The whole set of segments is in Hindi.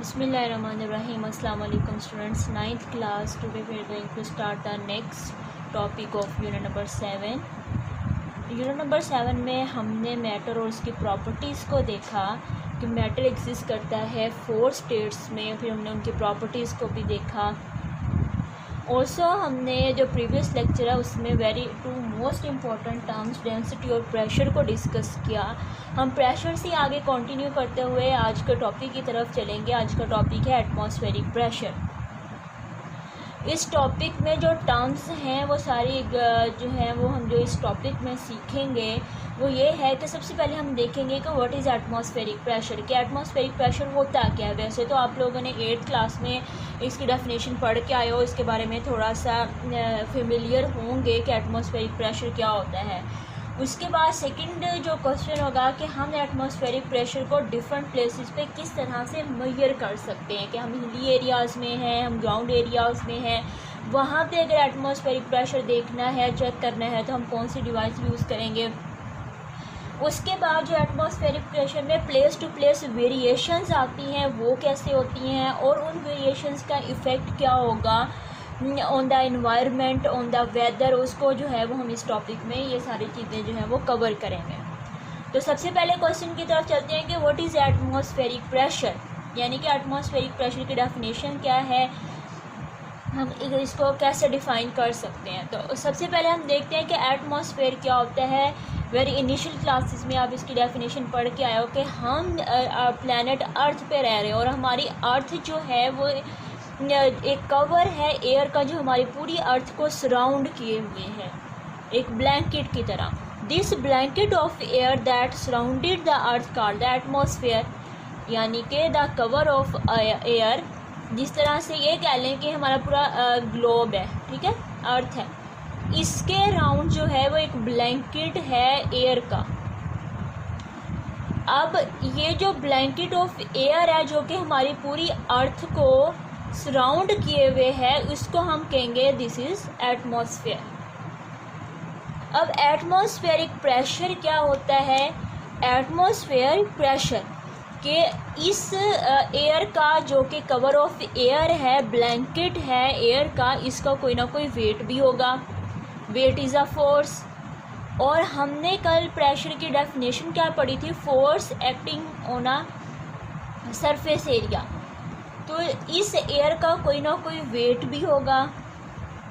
Bismillahirrahmanirrahim. Assalamu alaikum students. 9th class. Today we are going to start the next topic of unit number 7. Unit number 7 में हमने मैटर और उसकी प्रॉपर्टीज़ को देखा कि मैटर एग्जिस्ट करता है 4 स्टेट्स में। फिर हमने उनकी प्रॉपर्टीज़ को भी देखा। ऑल्सो हमने जो प्रीवियस लेक्चर है उसमें two most important terms density और प्रेशर को डिस्कस किया। हम प्रेशर से आगे कंटिन्यू करते हुए आज के टॉपिक की तरफ चलेंगे। आज का टॉपिक है एटमॉस्फेरिक प्रेशर। इस टॉपिक में जो टर्म्स हैं वो सारी जो हैं वो हम जो इस टॉपिक में सीखेंगे वो ये है कि सबसे पहले हम देखेंगे कि व्हाट इज़ एटमॉस्फेरिक प्रेशर, कि एटमॉस्फेरिक प्रेशर होता क्या है। वैसे तो आप लोगों ने 8th क्लास में इसकी डेफिनेशन पढ़ के आए हो, इसके बारे में थोड़ा सा फेमिलियर होंगे कि एटमॉस्फेरिक प्रेशर क्या होता है। उसके बाद सेकंड जो क्वेश्चन होगा कि हम एटमॉस्फेरिक प्रेशर को डिफरेंट प्लेसेस पे किस तरह से मेजर कर सकते हैं, कि हम हिली एरियाज़ में हैं, हम ग्राउंड एरियाज़ में हैं, वहाँ पे अगर एटमॉस्फेरिक प्रेशर देखना है, चेक करना है तो हम कौन सी डिवाइस यूज़ करेंगे। उसके बाद जो एटमॉस्फेरिक प्रेशर में प्लेस टू प्लेस वेरिएशंस आती हैं वो कैसे होती हैं और उन वेरिएशंस का इफ़ेक्ट क्या होगा on the environment, on the weather, उसको जो है वो हम इस टॉपिक में ये सारी चीज़ें जो है वो कवर करेंगे। तो सबसे पहले क्वेश्चन की तरफ चलते हैं कि व्हाट इज़ एटमॉस्फेरिक प्रेशर, यानी कि एटमॉस्फेरिक प्रेशर की डेफिनेशन क्या है, हम इसको कैसे डिफ़ाइन कर सकते हैं। तो सबसे पहले हम देखते हैं कि एटमॉस्फेयर क्या होता है। वेरी इनिशियल क्लासेस में आप इसकी डेफिनेशन पढ़ के आए हो कि हम प्लैनेट अर्थ पे रह रहे हैं और हमारी अर्थ जो है वो एक कवर है एयर का जो हमारी पूरी अर्थ को सराउंड किए हुए है, एक ब्लैंकेट की तरह। This blanket of air that surrounded the earth called the atmosphere, यानी कि द कवर ऑफ एयर। जिस तरह से ये कह लें कि हमारा पूरा ग्लोब है, ठीक है, अर्थ है, इसके राउंड जो है वो एक ब्लैंकेट है एयर का। अब ये जो ब्लैंकेट ऑफ एयर है जो कि हमारी पूरी अर्थ को सराउंड किए हुए है, उसको हम कहेंगे दिस इज़ एटमॉस्फेयर। अब एटमॉस्फेरिक प्रेशर क्या होता है। एटमॉस्फेयर प्रेशर कि इस एयर का जो कि कवर ऑफ एयर है, ब्लैंकेट है एयर का, इसका कोई ना कोई वेट भी होगा। Weight is a force. और हमने कल प्रेशर की डेफिनेशन क्या पढ़ी थी, force acting on a surface area. तो इस एयर का कोई ना कोई वेट भी होगा,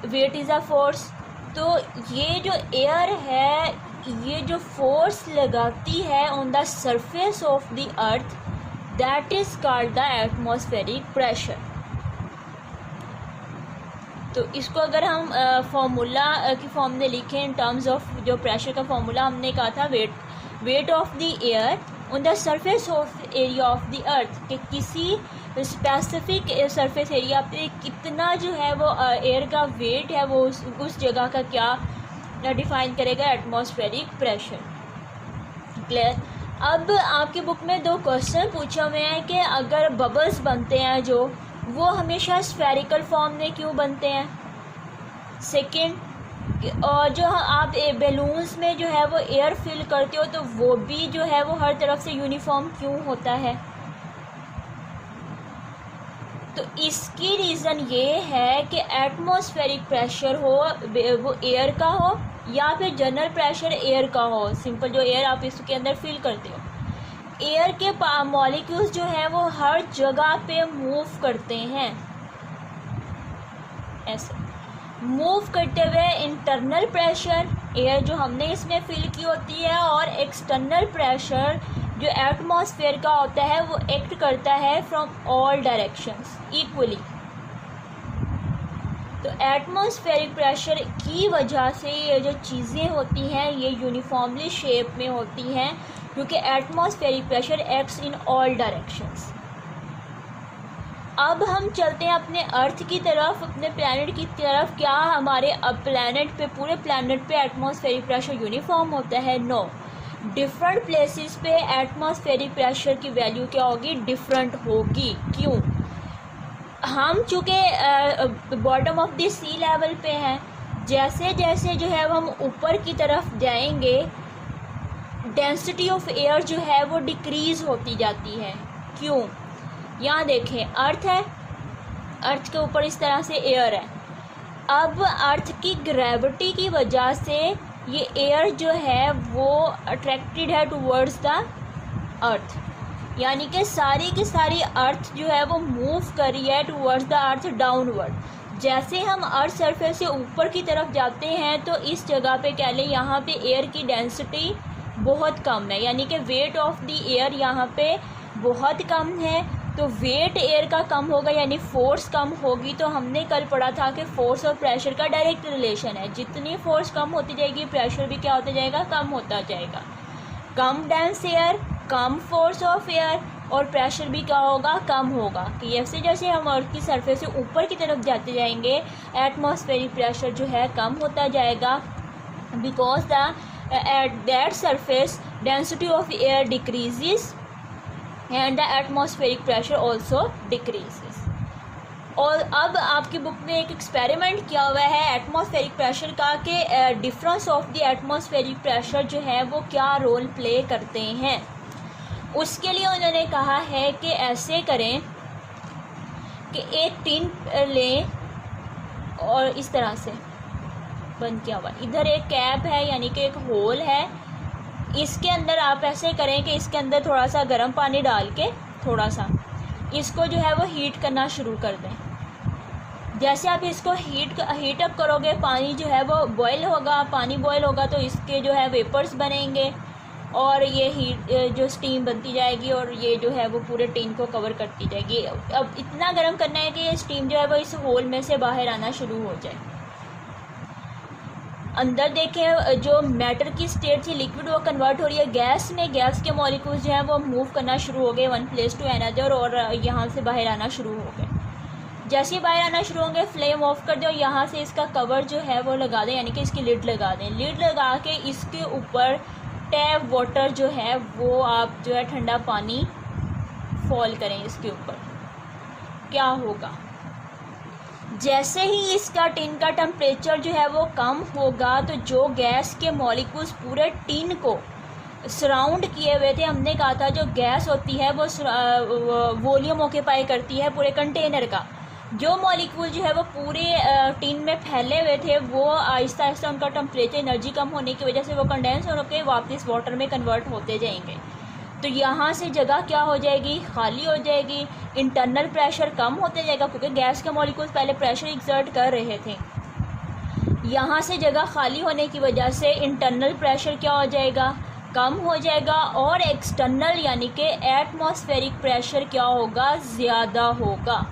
वेट इज़ अ फोर्स। तो ये जो एयर है ये जो फोर्स लगाती है on the surface of the earth, that is called the atmospheric pressure. तो इसको अगर हम फार्मूला की फॉर्म में लिखें इन टर्म्स ऑफ जो प्रेशर का फार्मूला हमने कहा था, weight of the air on the surface of area of the earth, कि किसी स्पेसिफिक सरफेस एरिया पे कितना जो है वो एयर का वेट है वो उस जगह का क्या डिफाइन करेगा, एटमॉस्फेरिक प्रेशर। क्लियर। अब आपकी बुक में 2 क्वेश्चन पूछे हुए हैं कि अगर बबल्स बनते हैं जो वो हमेशा स्फेरिकल फॉर्म में क्यों बनते हैं। सेकंड, और जो आप बैलून्स में जो है वो एयर फिल करते हो तो वो भी जो है वो हर तरफ से यूनिफॉर्म क्यों होता है। तो इसकी रीज़न ये है कि एटमॉस्फेरिक प्रेशर हो वो एयर का हो या फिर जनरल प्रेशर एयर का हो, सिंपल जो एयर आप इसके अंदर फिल करते हो। एयर के मॉलिक्यूल्स जो हैं वो हर जगह पे मूव करते हैं, ऐसे मूव करते हुए। इंटरनल प्रेशर एयर जो हमने इसमें फिल की होती है और एक्सटर्नल प्रेशर जो एटमॉस्फेयर का होता है वो एक्ट करता है फ्रॉम ऑल डायरेक्शंस इक्वली। तो एटमॉस्फेरिक प्रेशर की वजह से ये जो चीज़ें होती हैं ये यूनिफॉर्मली शेप में होती हैं, क्योंकि atmospheric pressure acts in all directions. अब हम चलते हैं अपने अर्थ की तरफ, अपने प्लैनेट की तरफ। क्या हमारे प्लैनेट पे, पूरे प्लैनेट पे एटमॉस्फेरिक प्रेशर यूनिफॉर्म होता है? नो। डिफरेंट प्लेसेस पे एटमॉस्फेरिक प्रेशर की वैल्यू क्या होगी, डिफरेंट होगी। क्यों? हम चूँकि bottom of the sea level पे हैं, जैसे जैसे जो है हम ऊपर की तरफ जाएंगे डेंसिटी ऑफ एयर जो है वो डिक्रीज़ होती जाती है। क्यों? यहाँ देखें अर्थ है, अर्थ के ऊपर इस तरह से एयर है। अब अर्थ की ग्रेविटी की वजह से ये एयर जो है वो अट्रैक्टेड है टूवर्ड्स द अर्थ, यानी कि सारी की सारी अर्थ जो है वो मूव कर रही है टूवर्ड्स द अर्थ डाउनवर्ड। जैसे हम अर्थ सरफेस से ऊपर की तरफ जाते हैं तो इस जगह पे कह लें यहाँ पे एयर की डेंसिटी बहुत कम है, यानी कि वेट ऑफ द एयर यहाँ पे बहुत कम है। तो वेट एयर का कम होगा यानी फोर्स कम होगी। तो हमने कल पढ़ा था कि फोर्स और प्रेशर का डायरेक्ट रिलेशन है, जितनी फोर्स कम होती जाएगी प्रेशर भी क्या होता जाएगा, कम होता जाएगा। कम डेंस एयर, कम फोर्स ऑफ एयर, और प्रेशर भी क्या होगा, कम होगा। कि जैसे जैसे हम अर्थ की सरफेस से ऊपर की तरफ जाते जाएंगे एटमॉस्फेरिक प्रेशर जो है कम होता जाएगा, because the at that surface density of air decreases and the atmospheric pressure also decreases. और अब आपकी बुक में एक एक्सपेरिमेंट किया हुआ है एटमॉस्फेरिक प्रेशर का कि difference of the atmospheric pressure जो है वो क्या रोल प्ले करते हैं। उसके लिए उन्होंने कहा है कि ऐसे करें कि एक टिन लें और इस तरह से बंद किया हुआ, इधर एक कैप है यानी कि एक होल है, इसके अंदर आप ऐसे करें कि इसके अंदर थोड़ा सा गर्म पानी डाल के थोड़ा सा इसको जो है वो हीट करना शुरू कर दें। जैसे आप इसको हीट अप करोगे पानी जो है वो बॉयल होगा, पानी बॉयल होगा तो इसके जो है वेपर्स बनेंगे और ये हीट जो स्टीम बनती जाएगी और ये जो है वो पूरे टिन को कवर करती जाएगी। अब इतना गर्म करना है कि ये स्टीम जो है वो इस होल में से बाहर आना शुरू हो जाए। अंदर देखें जो मैटर की स्टेट थी लिक्विड वो कन्वर्ट हो रही है गैस में, गैस के मॉलिक्यूल्स जो हैं वो मूव करना शुरू हो गए वन प्लेस टू अनदर और यहाँ से बाहर आना शुरू हो गए। जैसे ही बाहर आना शुरू होंगे फ्लेम ऑफ कर दें और यहाँ से इसका कवर जो है वो लगा दें, यानी कि इसकी लिड लगा दें। लिड लगा के इसके ऊपर टैप वाटर जो है वो आप जो है ठंडा पानी फॉल करें इसके ऊपर। क्या होगा, जैसे ही इसका टिन का टेम्परेचर जो है वो कम होगा तो जो गैस के मॉलिक्यूल्स पूरे टिन को सराउंड किए हुए थे, हमने कहा था जो गैस होती है वो वॉल्यूम ऑक्यूपाई करती है पूरे कंटेनर का, जो मॉलिक्यूल जो है वो पूरे टिन में फैले हुए थे वो आहिस्ता आहिस्ता उनका टेम्परेचर एनर्जी कम होने की वजह से वो कंडेंस होकर वापस वाटर में कन्वर्ट होते जाएंगे। तो यहाँ से जगह क्या हो जाएगी, खाली हो जाएगी, इंटरनल प्रेशर कम होते जाएगा क्योंकि गैस के मॉलिक्यूल्स पहले प्रेशर एक्सर्ट कर रहे थे। यहाँ से जगह खाली होने की वजह से इंटरनल प्रेशर क्या हो जाएगा, कम हो जाएगा और एक्सटर्नल यानी कि एटमॉस्फेरिक प्रेशर क्या होगा, ज़्यादा होगा।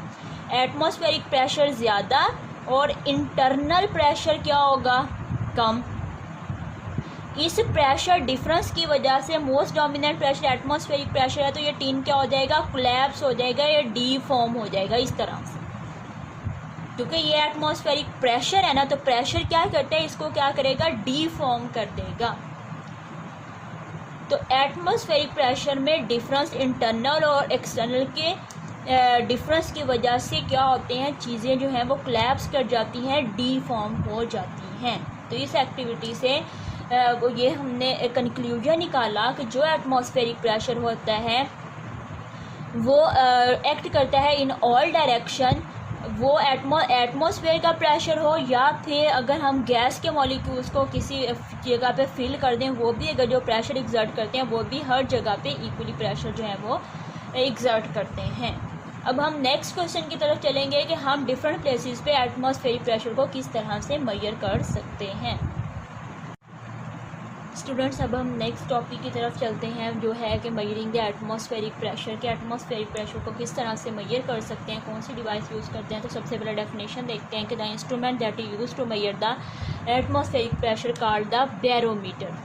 एटमॉस्फेरिक प्रेशर ज़्यादा और इंटरनल प्रेशर क्या होगा, कम। इस प्रेशर डिफरेंस की वजह से most dominant pressure atmospheric pressure है तो ये टिन क्या हो जाएगा, कोलैप्स हो जाएगा, ये डीफॉर्म हो जाएगा इस तरह से। क्योंकि ये एटमॉस्फेरिक प्रेशर है ना, तो प्रेशर क्या करता है, इसको क्या करेगा, डीफॉर्म कर देगा। तो एटमॉस्फेरिक प्रेशर में डिफरेंस इंटरनल और एक्सटर्नल के डिफरेंस की वजह से क्या होते हैं, चीज़ें जो हैं वो कोलैप्स कर जाती हैं, डीफॉर्म हो जाती हैं। तो इस एक्टिविटी से ये हमने कंक्लूजन निकाला कि जो एटमॉस्फेरिक प्रेशर होता है वो एक्ट करता है इन ऑल डायरेक्शन, वो एटमॉस्फेयर का प्रेशर हो या फिर अगर हम गैस के मॉलिक्यूल्स को किसी जगह पे फिल कर दें वो भी अगर जो प्रेशर एक्सर्ट करते हैं वो भी हर जगह पे इक्वली प्रेशर जो है वो एक्सर्ट करते हैं। अब हम नेक्स्ट क्वेश्चन की तरफ चलेंगे कि हम डिफरेंट प्लेसेस पे एटमॉस्फेरिक प्रेशर को किस तरह से मेजर कर सकते हैं। स्टूडेंट्स अब हम नेक्स्ट टॉपिक की तरफ चलते हैं जो है कि मेजरिंग द एटमॉस्फेरिक प्रेशर के एटमॉस्फेरिक प्रेशर को किस तरह से मेजर कर सकते हैं, कौन सी डिवाइस यूज़ करते हैं। तो सबसे पहले डेफिनेशन देखते हैं कि the instrument that is used to measure the atmospheric pressure called the barometer.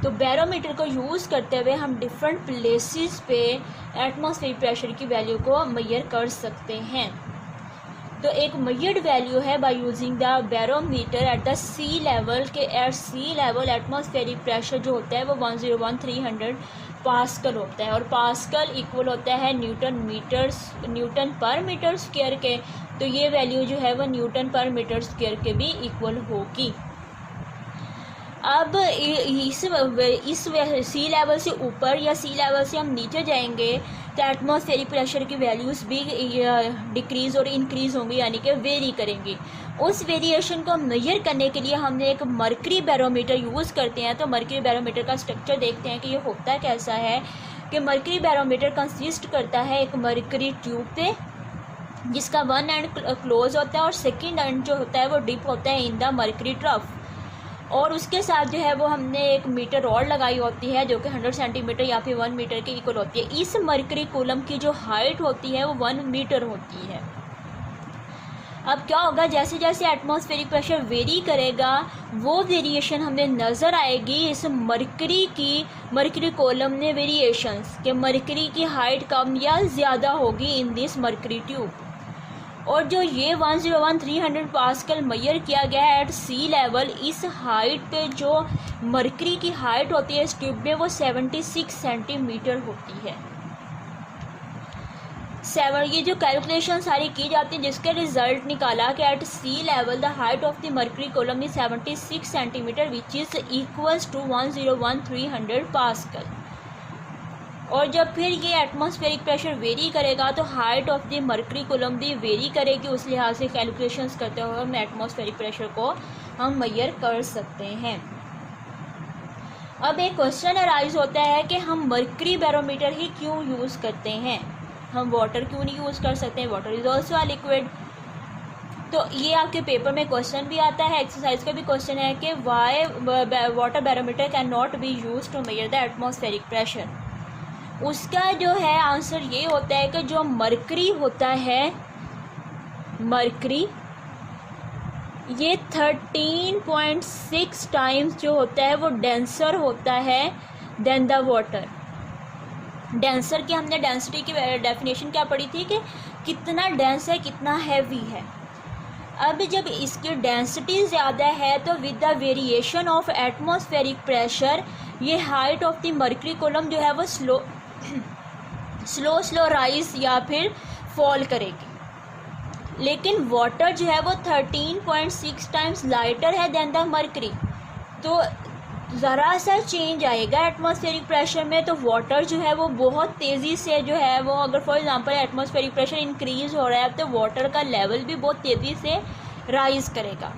तो बैरोमीटर को यूज़ करते हुए हम डिफरेंट प्लेसेस पे एटमॉस्फेरिक प्रेशर की वैल्यू को मेजर कर सकते हैं। तो एक मेजर्ड वैल्यू है by using the barometer at the sea level के at sea level atmospheric pressure जो होता है वो 101,300 पास्कल होता है और पास्कल इक्वल होता है न्यूटन पर मीटर स्क्वायर के। तो ये वैल्यू जो है वो न्यूटन पर मीटर स्क्वायर के भी इक्वल होगी। अब इस सी लेवल से ऊपर या सी लेवल से हम नीचे जाएंगे तो एटमॉस्फेरिक प्रेशर की वैल्यूज़ भी डिक्रीज़ और इंक्रीज़ होंगी, यानी कि वेरी करेंगी। उस वेरिएशन को मेजर करने के लिए हमने एक मर्करी बैरोमीटर यूज़ करते हैं। तो मर्करी बैरोमीटर का स्ट्रक्चर देखते हैं कि ये होता कैसा है। कि मर्करी बैरोमीटर कंसिस्ट करता है एक मर्करी ट्यूब पे, जिसका वन एंड क्लोज होता है और सेकेंड एंड जो होता है वो डिप होता है इन द मर्करी ट्रफ, और उसके साथ जो है वो हमने एक मीटर रॉड लगाई होती है जो कि 100 सेंटीमीटर या फिर 1 मीटर के इक्वल होती है। इस मर्करी कूलम की जो हाइट होती है वो 1 मीटर होती है। अब क्या होगा, जैसे जैसे एटमॉस्फेरिक प्रेशर वेरी करेगा वो वेरिएशन हमें नज़र आएगी इस मर्करी कॉलम में वेरिएशंस के मर्करी की हाइट कम या ज़्यादा होगी इन दिस मर्करी ट्यूब। और जो ये 101,300 पास्कल मेजर किया गया है एट सी लेवल, इस हाइट पे जो मर्करी की हाइट होती है इस ट्यूब में वो 76 सेंटीमीटर होती है। ये जो कैलकुलेशन सारी की जाती है जिसके रिजल्ट निकाला कि at sea level the height of the mercury column is 76 centimetre which is equals to 101,300 pascal. और जब फिर ये एटमॉस्फेरिक प्रेशर वेरी करेगा तो height of the mercury column भी वेरी करेगी। उस लिहाज से कैलकुलेशंस करते हुए हम एटमॉस्फेरिक प्रेशर को हम मेजर कर सकते हैं। अब एक क्वेश्चन अराइज होता है कि हम मर्करी बैरोमीटर ही क्यों यूज़ करते हैं, हम वाटर क्यों नहीं यूज़ कर सकते हैं, water is also a liquid. तो ये आपके पेपर में क्वेश्चन भी आता है, एक्सरसाइज का भी क्वेश्चन है कि why water barometer can not be use to measure the atmospheric pressure. उसका जो है आंसर ये होता है कि जो मर्करी होता है, मर्करी ये 13.6 टाइम्स जो होता है वो डेंसर होता है देन द वाटर। डेंसर की हमने डेंसिटी की डेफिनेशन क्या पढ़ी थी कि कितना डेंस है, कितना हैवी है। अब जब इसकी डेंसिटी ज़्यादा है तो with the variation of atmospheric pressure ये height of the mercury column जो है वो स्लो राइज या फिर फॉल करेगी। लेकिन वाटर जो है वो 13.6 टाइम्स लाइटर है देन द मर्करी, तो ज़रा सा चेंज आएगा एटमॉस्फेरिक प्रेशर में तो वाटर जो है वो बहुत तेज़ी से जो है वो, अगर for example atmospheric pressure increase हो रहा है तो वाटर का लेवल भी बहुत तेज़ी से राइज करेगा।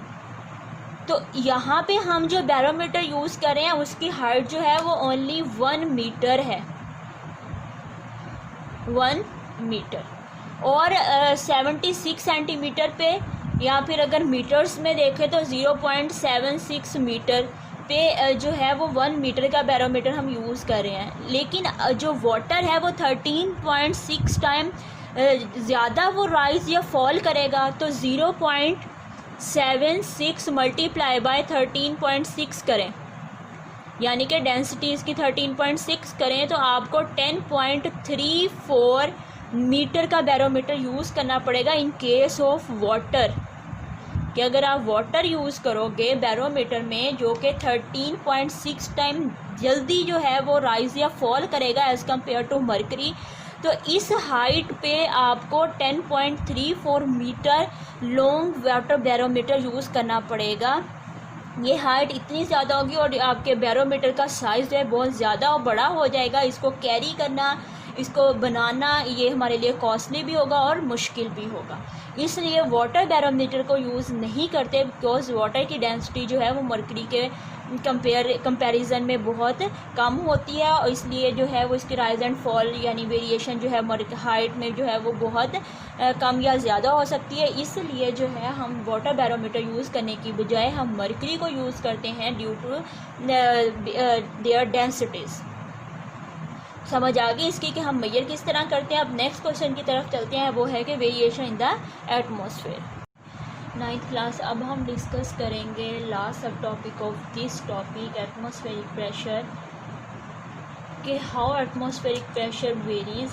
तो यहाँ पे हम जो बैरोमीटर यूज़ कर रहे हैं उसकी हाइट जो है वो ओनली 1 मीटर है, 1 मीटर, और 76 सेंटीमीटर पे, या फिर अगर मीटर्स में देखें तो 0.76 मीटर पे जो है वो 1 मीटर का बैरोमीटर हम यूज़ कर रहे हैं। लेकिन जो वाटर है वो 13.6 टाइम ज़्यादा वो राइज या फॉल करेगा, तो 0.76 मल्टीप्लाई बाय 13.6 करें, यानी कि डेंसिटी इसकी 13.6 करें तो आपको 10.34 मीटर का बैरोमीटर यूज़ करना पड़ेगा इन केस ऑफ वाटर। कि अगर आप वाटर यूज़ करोगे बैरोमीटर में जो कि 13.6 टाइम जल्दी जो है वो राइज या फॉल करेगा एज़ कम्पेयर टू मर्करी, तो इस हाइट पे आपको 10.34 metre long water barometer use करना पड़ेगा। ये हाइट इतनी ज़्यादा होगी और आपके बैरोमीटर का साइज़ जो है बहुत ज़्यादा और बड़ा हो जाएगा। इसको कैरी करना, इसको बनाना ये हमारे लिए कॉस्टली भी होगा और मुश्किल भी होगा। इसलिए वाटर बैरोमीटर को यूज़ नहीं करते बिकॉज वाटर की डेंसिटी जो है वो मर्करी के कंपैरिजन में बहुत कम होती है, और इसलिए जो है वो इसकी राइज एंड फॉल यानी वेरिएशन जो है हाइट में जो है वो बहुत कम या ज़्यादा हो सकती है। इसलिए जो है हम वाटर बैरोमीटर यूज़ करने की बजाय हम मर्करी को यूज़ करते हैं ड्यू टू देयर डेंसिटीज़। समझ आ गई इसकी कि हम मेजर किस तरह करते हैं। अब नेक्स्ट क्वेश्चन की तरफ चलते हैं, वो है कि variation in the atmosphere. 9th class अब हम डिस्कस करेंगे last sub topic of this topic atmospheric pressure, कि how atmospheric pressure varies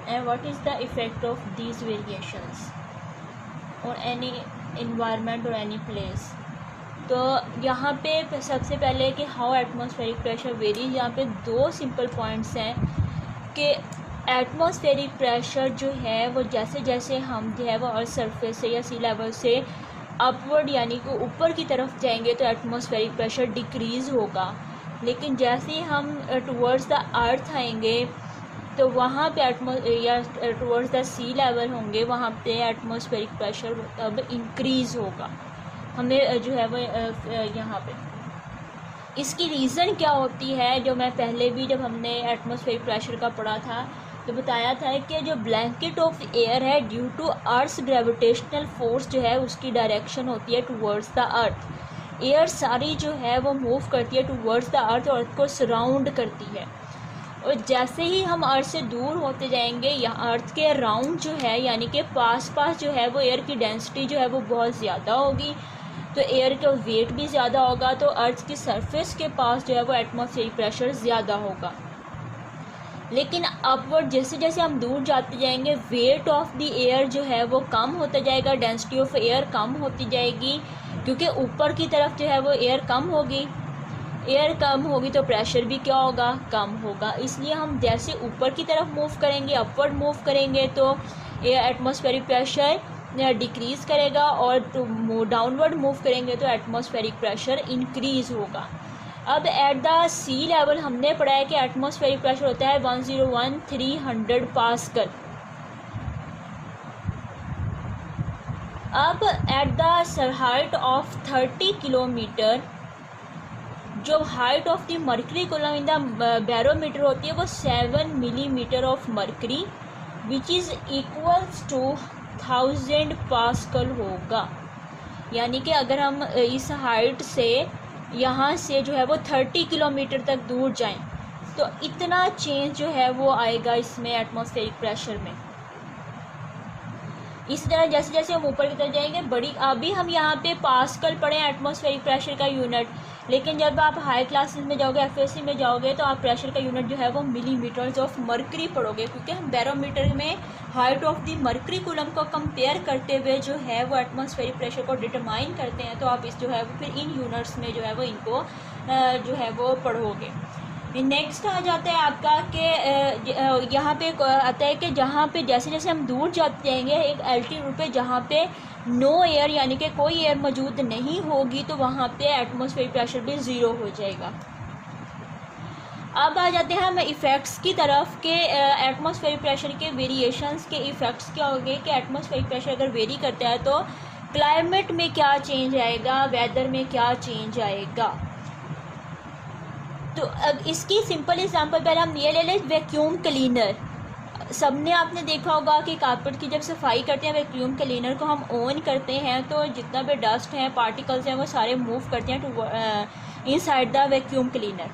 and what is the effect of these variations or any environment or any place. तो यहाँ पे सबसे पहले कि हाउ एटमॉस्फेरिक प्रेशर वेरीज, यहाँ पे 2 सिंपल पॉइंट्स हैं कि एटमॉस्फेरिक प्रेशर जो है वो जैसे जैसे हम जो है वो अर्थ सरफेस से या सी लेवल से अपवर्ड यानी कि ऊपर की तरफ जाएंगे तो एटमॉस्फेरिक प्रेशर डिक्रीज़ होगा। लेकिन जैसे ही हम टुवर्ड्स द अर्थ आएंगे तो वहाँ पे या टुवर्ड्स द सी लेवल होंगे, वहाँ पे एटमॉस्फेरिक प्रेशर अब इंक्रीज़ होगा हमें जो है वो यहाँ पे। इसकी रीज़न क्या होती है, जो मैं पहले भी जब हमने एटमॉस्फेरिक प्रेशर का पढ़ा था तो बताया था कि जो ब्लैंकेट ऑफ एयर है, due to earth's gravitational force जो है उसकी डायरेक्शन होती है टुवर्ड्स द अर्थ। एयर सारी जो है वो मूव करती है टुवर्ड्स द अर्थ और अर्थ को सराउंड करती है, और जैसे ही हम अर्थ से दूर होते जाएंगे, यहाँ अर्थ के अराउंड जो है यानी कि पास जो है वो एयर की डेंसिटी जो है वो बहुत ज़्यादा होगी, तो एयर का वेट भी ज़्यादा होगा, तो अर्थ की सरफेस के पास जो है वो एटमॉस्फेरिक प्रेशर ज़्यादा होगा। लेकिन अपवर्ड जैसे जैसे हम दूर जाते जाएंगे, वेट ऑफ द एयर जो है वो कम होता जाएगा, डेंसिटी ऑफ एयर कम होती जाएगी, क्योंकि ऊपर की तरफ जो है वो एयर कम होगी। एयर कम होगी तो प्रेशर भी क्या होगा, कम होगा। इसलिए हम जैसे ऊपर की तरफ मूव करेंगे, अपवर्ड मूव करेंगे, तो एटमॉस्फेरिक प्रेशर डिक्रीज़ करेगा, और डाउनवर्ड मूव करेंगे तो एटमॉस्फेरिक प्रेशर इंक्रीज़ होगा। अब एट द सी लेवल हमने पढ़ा है कि एटमॉस्फेरिक प्रेशर होता है 101,300 पास्कल। अब at the height of 30 kilometre, जो height of the mercury column in the barometer होती है वो 7 millimetre of mercury, which is equals to 1000 pascal होगा। यानी कि अगर हम इस हाइट से यहाँ से जो है वो 30 किलोमीटर तक दूर जाएं तो इतना चेंज जो है वो आएगा इसमें एटमॉस्फेरिक प्रेशर में। इसी तरह जैसे जैसे हम ऊपर की तरफ जाएंगे, बड़ी अभी हम यहाँ पे पास्कल पढ़े एटमॉस्फेरिक प्रेशर का यूनिट, लेकिन जब आप हाई क्लासेस में जाओगे, एफएससी में जाओगे, तो आप प्रेशर का यूनिट जो है वो मिलीमीटर्स ऑफ मर्करी पढ़ोगे, क्योंकि हम बैरोमीटर में height of the mercury coulomb को कंपेयर करते हुए जो है वो एटमॉस्फेरिक प्रेशर को डिटरमाइन करते हैं। तो आप इस जो है वो फिर इन यूनिट्स में जो है वो इनको जो है वो पढ़ोगे। नेक्स्ट आ जाता है आपका कि यहाँ पे आता है कि जहाँ पे जैसे जैसे हम दूर जाते जाएंगे एक एल्टीट्यूड पे, जहाँ पे नो एयर यानी कि कोई एयर मौजूद नहीं होगी, तो वहाँ पे एटमॉस्फेरिक प्रेशर भी ज़ीरो हो जाएगा। अब आ जाते हैं हम इफ़ेक्ट्स की तरफ के एटमॉस्फेरिक प्रेशर के वेरिएशंस के इफ़ेक्ट्स क्या होंगे कि एटमॉस्फेरिक प्रेशर अगर वेरी करता है तो क्लाइमेट में क्या चेंज आएगा, वेदर में क्या चेंज आएगा। तो अब इसकी सिंपल एग्जांपल पहले हम ये ले लें, वैक्यूम क्लीनर। सबने आपने देखा होगा कि कारपेट की जब सफाई करते हैं, वैक्यूम क्लीनर को हम ऑन करते हैं तो जितना भी डस्ट है, पार्टिकल्स हैं, वो सारे मूव करते हैं to inside the vacuum cleaner.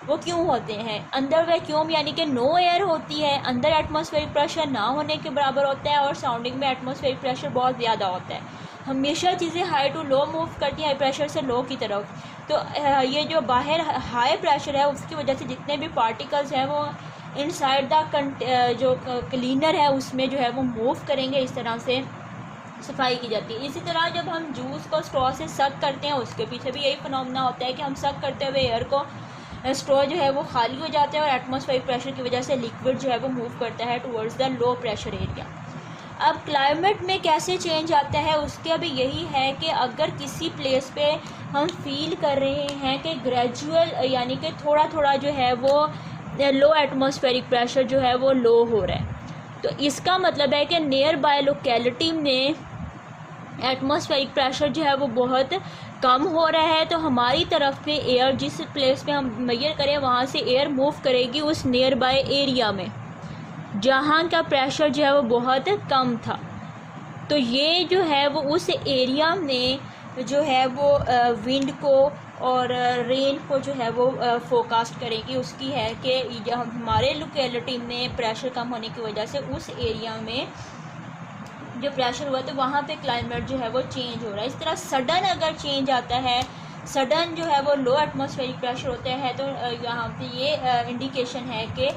वो क्यों होते हैं? अंदर वैक्यूम यानी कि नो एयर होती है, अंदर एटमॉस्फेरिक प्रेशर ना होने के बराबर होता है, और सराउंडिंग में एटमॉस्फेरिक प्रेशर बहुत ज़्यादा होता है। हमेशा चीज़ें हाई टू लो मूव करती हैं, हाई प्रेशर से लो की तरफ। तो ये जो बाहर हाई प्रेशर है उसकी वजह से जितने भी पार्टिकल्स हैं वो इनसाइड द जो क्लीनर है उसमें जो है वो मूव करेंगे। इस तरह से सफाई की जाती है। इसी तरह जब हम जूस को स्ट्रॉ से सक करते हैं, उसके पीछे भी यही फिनोमेना होता है कि हम सक करते हुए एयर को स्ट्रॉ जो है वो खाली हो जाता है, और एटमॉस्फेरिक प्रेशर की वजह से लिक्विड जो है वो मूव करता है towards the low pressure area. अब क्लाइमेट में कैसे चेंज आता है उसके भी यही है कि अगर किसी प्लेस पे हम फील कर रहे हैं कि ग्रेजुअल यानी कि थोड़ा थोड़ा जो है वो लो एटमॉस्फेरिक प्रेशर जो है वो लो हो रहा है, तो इसका मतलब है कि नियर बाय लोकेलिटी में एटमॉस्फेरिक प्रेशर जो है वो बहुत कम हो रहा है। तो हमारी तरफ पे एयर जिस प्लेस पे हम मेजर करें वहाँ से एयर मूव करेगी उस नियर बाय एरिया में जहाँ का प्रेशर जो है वो बहुत कम था। तो ये जो है वो उस एरिया में जो है वो विंड को और रेन को जो है वो फोरकास्ट करेगी। उसकी है कि हमारे लोकेलिटी में प्रेशर कम होने की वजह से उस एरिया में जो प्रेशर हुआ तो वहाँ पे क्लाइमेट जो है वो चेंज हो रहा है। इस तरह सडन अगर चेंज आता है, सडन जो है वो लो एटमॉस्फेरिक प्रेशर होते हैं, तो यहाँ पे ये इंडिकेशन है कि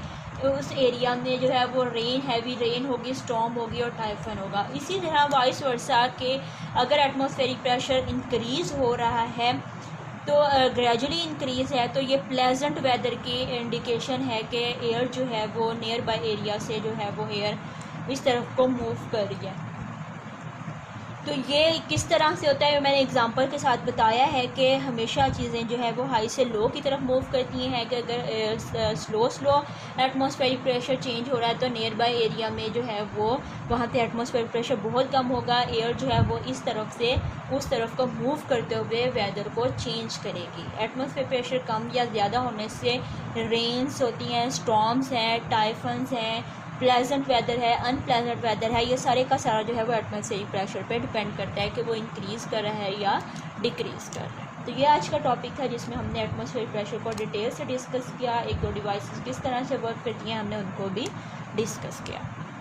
उस एरिया में जो है वो हैवी रेन होगी, स्टॉर्म होगी और टाइफन होगा। इसी तरह वाइस वर्सा के अगर एटमॉस्फेरिक प्रेशर इंक्रीज़ हो रहा है तो ग्रेजुअली इंक्रीज़ है, तो ये प्लेजेंट वेदर की इंडिकेशन है कि एयर जो है वो नियर बाय एरिया से जो है वो एयर इस तरफ को मूव कर रही है। तो ये किस तरह से होता है मैंने एग्जांपल के साथ बताया है कि हमेशा चीज़ें जो है वो हाई से लो की तरफ मूव करती हैं कि अगर स्लो एटमॉस्फेरिक प्रेशर चेंज हो रहा है तो नियर बाई एरिया में जो है वो वहाँ पे एटमॉस्फेरिक प्रेशर बहुत कम होगा, एयर जो है वो इस तरफ से उस तरफ को मूव करते हुए वेदर को चेंज करेगी। एटमॉस्फेरिक प्रेशर कम या ज़्यादा होने से रेन्स होती हैं, स्टॉर्म्स हैं, टाइफन्स हैं, प्लेजेंट वेदर है, अनप्लेजेंट वेदर है, ये सारे का सारा जो है वो एटमॉस्फेरिक प्रेशर पे डिपेंड करता है कि वो इंक्रीज़ कर रहा है या डिक्रीज़ कर रहा है। तो ये आज का टॉपिक था जिसमें हमने एटमॉस्फेरिक प्रेशर को डिटेल से डिस्कस किया। एक दो डिवाइसेस किस तरह से वर्क करती हैं हमने उनको भी डिस्कस किया।